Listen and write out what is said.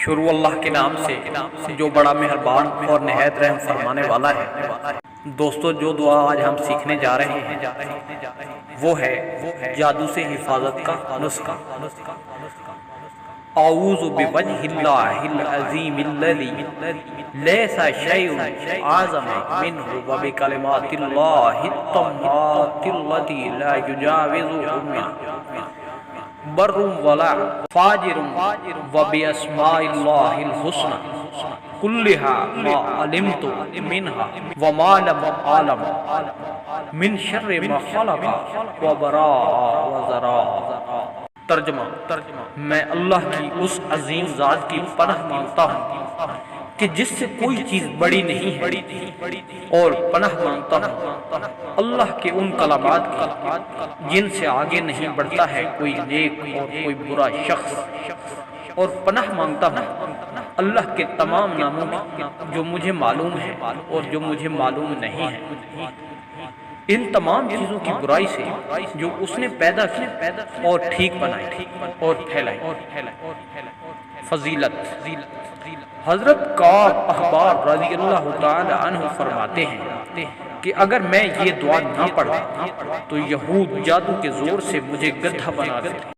شروع اللہ کے نام سے جو بڑا مہربان اور نہایت رحم فرمانے والا ہے۔ دوستو، جو دعا آج ہم سیکھنے جا رہے ہیں وہ ہے جادو سے حفاظت کا نسخہ۔ اعوذ بوجہ اللہ العظیم الذی لیس شیء اعظم منہ وبکلمات اللہ التامات التي لا یجاوزهن بر ولا فاجر وباسماء اللہ الحسنى كلها ما علمت منها وما لم اعلم من شر ما خلق وبراء وزراء۔ ترجمہ: میں اللہ کی اس عظیم ذات کی پناہ مانگتا ہوں کہ جس سے کوئی چیز بڑی نہیں ہے، اور پناہ مانگتا ہوں اللہ کے ان کلمات کی جن سے آگے نہیں بڑھتا ہے کوئی نیک اور کوئی برا شخص، اور پناہ مانگتا ہوں اللہ کے تمام ناموں کی جو مجھے معلوم ہے اور جو مجھے معلوم نہیں ہے، ان تمام چیزوں کی برائی سے جو اس نے پیدا کی اور ٹھیک بنائی اور پھیلائی۔ فضیلت: حضرت کعب احبار رضی اللہ تعالی عنہ فرماتے ہیں کہ اگر میں یہ دعا نہ پڑھتا تو یہود جادو کے زور سے مجھے گدھا بنا دیتے۔